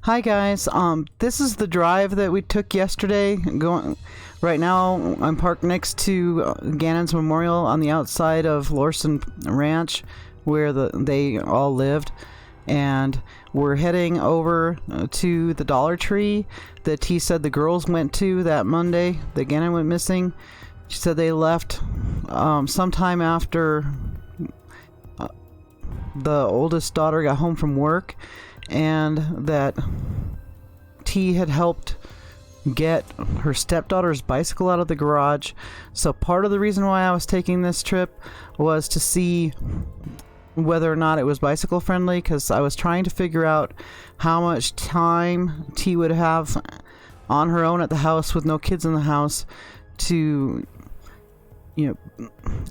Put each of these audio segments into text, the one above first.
Hi guys, this is the drive that we took yesterday. Right now, I'm parked next to Gannon's Memorial on the outside of Larson Ranch, where they all lived, and we're heading over to the Dollar Tree that he said the girls went to that Monday that Gannon went missing. She said they left sometime after the oldest daughter got home from work, and that T had helped get her stepdaughter's bicycle out of the garage. So part of the reason why I was taking this trip was to see whether or not it was bicycle friendly, because I was trying to figure out how much time T would have on her own at the house with no kids in the house to,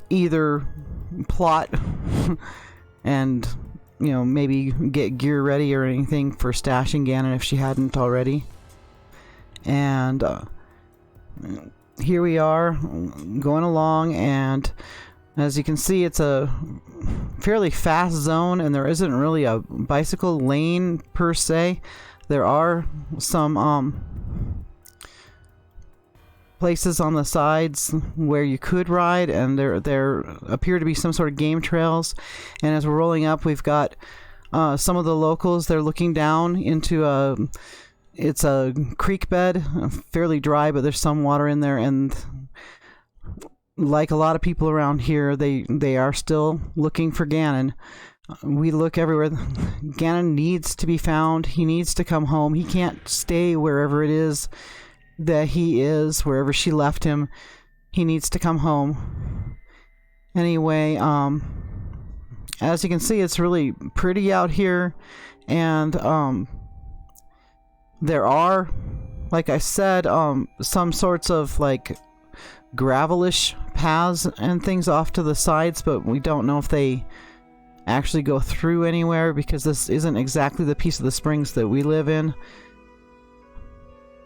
either plot and maybe get gear ready or anything for stashing Gannon if she hadn't already. And here we are going along, and as you can see, it's a fairly fast zone, and there isn't really a bicycle lane per se. There are some places on the sides where you could ride, and there appear to be some sort of game trails. And as we're rolling up, we've got some of the locals. They're looking down into it's a creek bed, fairly dry, but there's some water in there, and like a lot of people around here, they are still looking for Gannon. We look everywhere. Gannon needs to be found. He needs to come home. He can't stay wherever it is that he is, wherever she left him. He needs to come home. Anyway, as you can see, it's really pretty out here, and there are, like I said, some sorts of like gravelish paths and things off to the sides, but we don't know if they actually go through anywhere, because this isn't exactly the piece of the springs that we live in.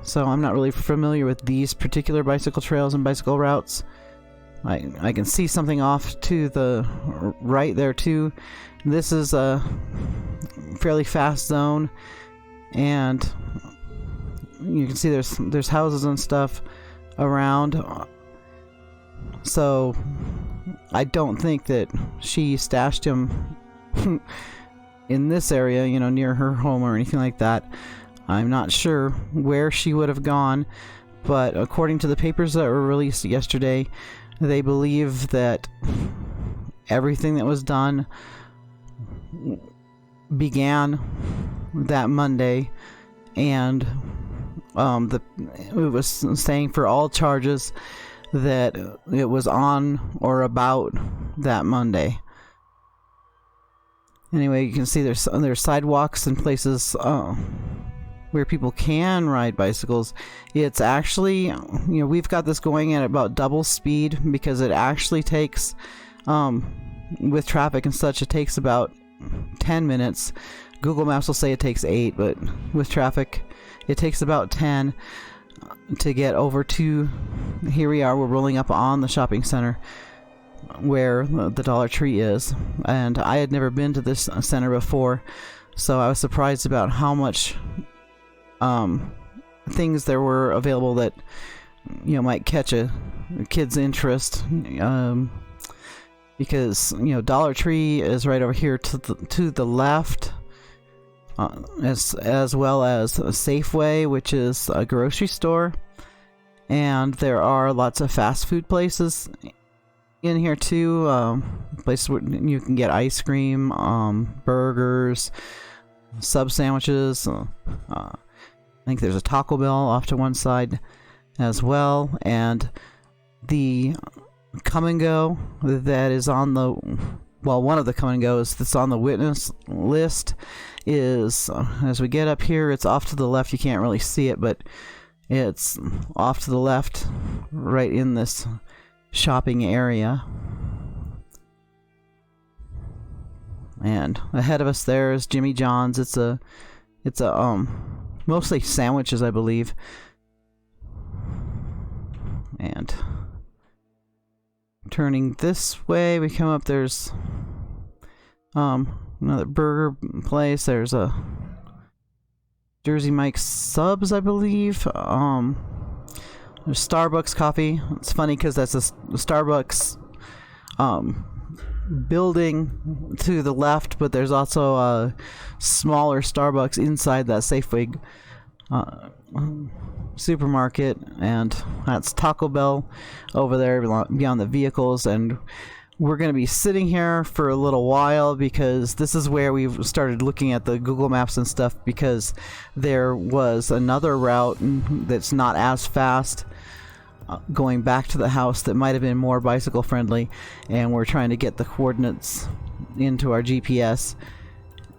So I'm not really familiar with these particular bicycle trails and bicycle routes. I can see something off to the right there too. This is a fairly fast zone, and you can see there's houses and stuff around. So I don't think that she stashed him in this area, near her home or anything like that. I'm not sure where she would have gone, but according to the papers that were released yesterday, they believe that everything that was done began that Monday, and it was saying for all charges that it was on or about that Monday. Anyway, you can see there's sidewalks and places where people can ride bicycles. It's actually, we've got this going at about double speed, because it actually takes, with traffic and such, it takes about 10 minutes. Google Maps will say it takes 8, but with traffic, it takes about 10 to get over to, here we are, we're rolling up on the shopping center where the Dollar Tree is. And I had never been to this center before, so I was surprised about how much things there were available that might catch a kid's interest, because Dollar Tree is right over here to the left, as well as a Safeway, which is a grocery store, and there are lots of fast food places in here too, places where you can get ice cream, burgers, sub sandwiches. I think there's a Taco Bell off to one side as well, and the come and go that is on the, one of the come and goes that's on the witness list is, as we get up here, it's off to the left. You can't really see it, but it's off to the left right in this shopping area. And ahead of us there is Jimmy John's. It's a mostly sandwiches, I believe. And turning this way, we come up, there's another burger place. There's a Jersey Mike's subs, I believe. There's Starbucks coffee. It's funny because that's a Starbucks building to the left, but there's also a smaller Starbucks inside that Safeway supermarket, and that's Taco Bell over there beyond the vehicles. And we're going to be sitting here for a little while because this is where we've started looking at the Google Maps and stuff, because there was another route that's not as fast going back to the house that might have been more bicycle friendly, and we're trying to get the coordinates into our GPS,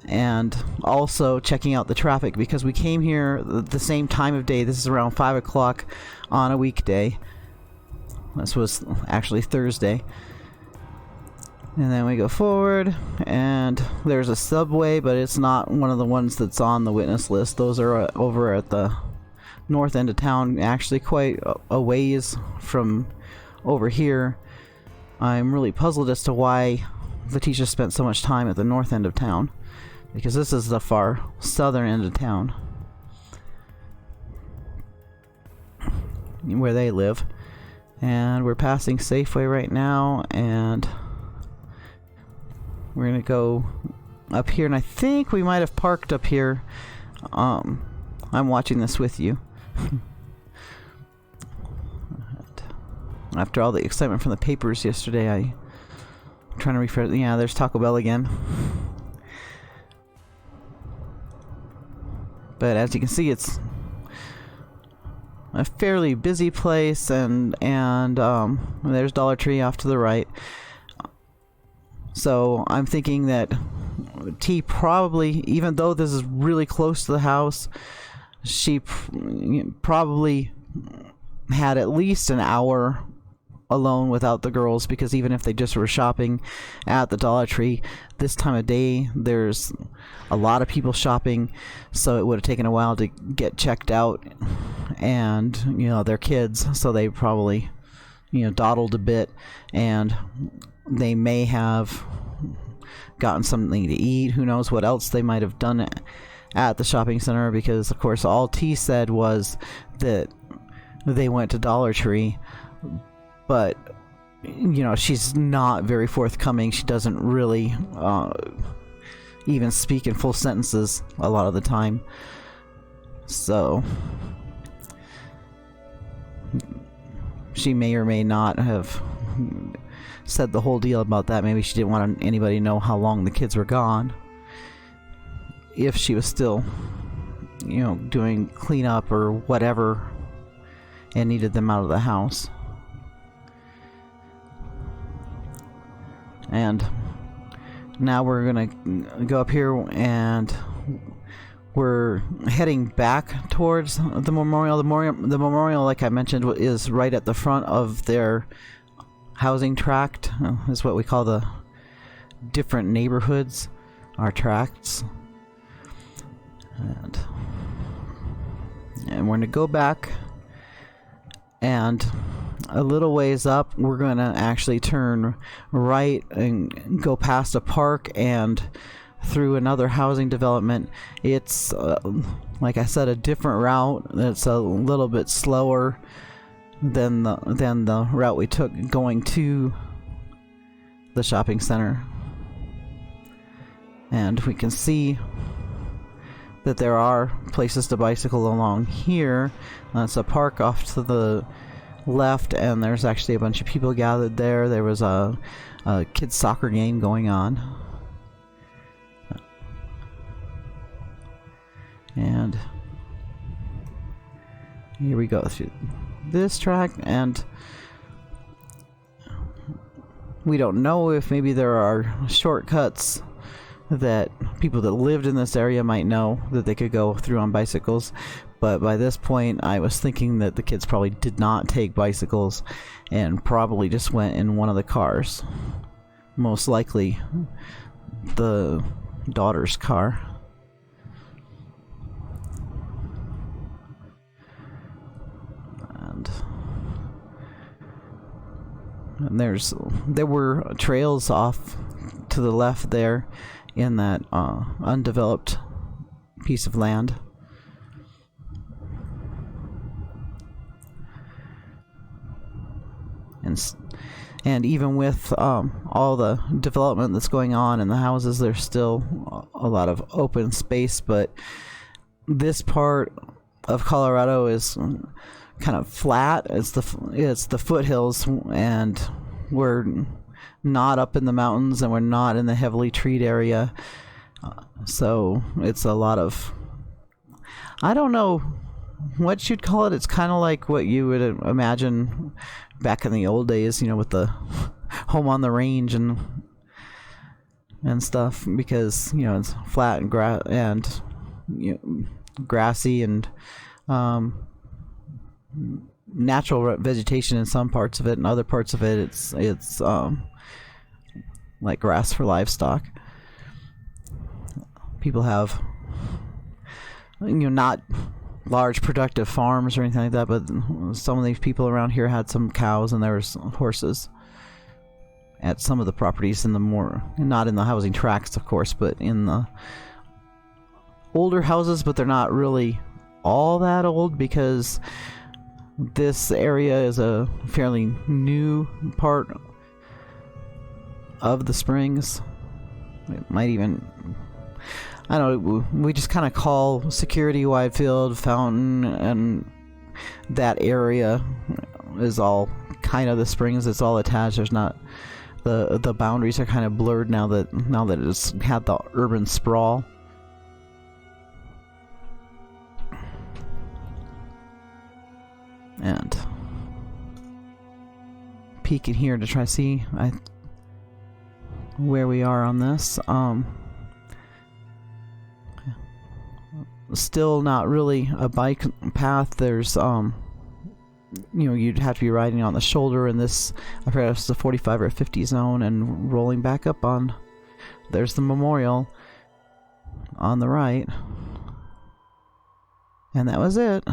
and also checking out the traffic because we came here the same time of day. This is around 5 o'clock on a weekday. This was actually Thursday. And then we go forward, and there's a Subway, but it's not one of the ones that's on the witness list. Those are over at the north end of town, actually quite a ways from over here. I'm really puzzled as to why Letecia spent so much time at the north end of town, because this is the far southern end of town where they live. And we're passing Safeway right now, and we're gonna go up here, and I think we might have parked up here. I'm watching this with you. After all the excitement from the papers yesterday, I'm trying to refresh. Yeah, there's Taco Bell again. But as you can see, it's a fairly busy place, and there's Dollar Tree off to the right. So I'm thinking that T probably, even though this is really close to the house, she probably had at least an hour alone without the girls, because even if they just were shopping at the Dollar Tree this time of day, there's a lot of people shopping, so it would have taken a while to get checked out, and they're kids, so they probably dawdled a bit, and they may have gotten something to eat. Who knows what else they might have done at the shopping center, because of course all T said was that they went to Dollar Tree, but she's not very forthcoming. She doesn't really even speak in full sentences a lot of the time, so she may or may not have said the whole deal about that. Maybe she didn't want anybody to know how long the kids were gone, if she was still doing cleanup or whatever and needed them out of the house. And now we're gonna go up here, and we're heading back towards the memorial. The memorial, like I mentioned, is right at the front of their housing tract. Is what we call the different neighborhoods, our tracts. And we're gonna go back, and a little ways up we're gonna actually turn right and go past a park and through another housing development. It's like I said, a different route. It's a little bit slower than the route we took going to the shopping center, and we can see that there are places to bicycle along here. That's a park off to the left, and there's actually a bunch of people gathered there. There was a kids soccer game going on, and here we go through this track, and we don't know if maybe there are shortcuts that people that lived in this area might know that they could go through on bicycles. But by this point, I was thinking that the kids probably did not take bicycles and probably just went in one of the cars. Most likely the daughter's car. And there were trails off to the left there in that undeveloped piece of land. and even with all the development that's going on in the houses, there's still a lot of open space. But this part of Colorado is kind of flat. It's the foothills, and we're not up in the mountains, and we're not in the heavily treed area. So it's a lot of, I don't know what you'd call it. It's kind of like what you would imagine back in the old days, with the home on the range and stuff, because it's flat and grassy and natural vegetation in some parts of it, and other parts of it it's like grass for livestock. People have not large productive farms or anything like that, but some of these people around here had some cows, and there was horses at some of the properties in the not in the housing tracts, of course, but in the older houses. But they're not really all that old, because this area is a fairly new part of the Springs. It might even, I don't know, we just kind of call Security, Widefield, Fountain, and that area is all kind of the Springs. It's all attached. There's not, the boundaries are kind of blurred now that it's had the urban sprawl. And peek in here to try to see where we are on this. Still not really a bike path. There's you'd have to be riding on the shoulder in this, I forget if it's a 45 or a 50 zone, and rolling back up on, there's the memorial on the right. And that was it.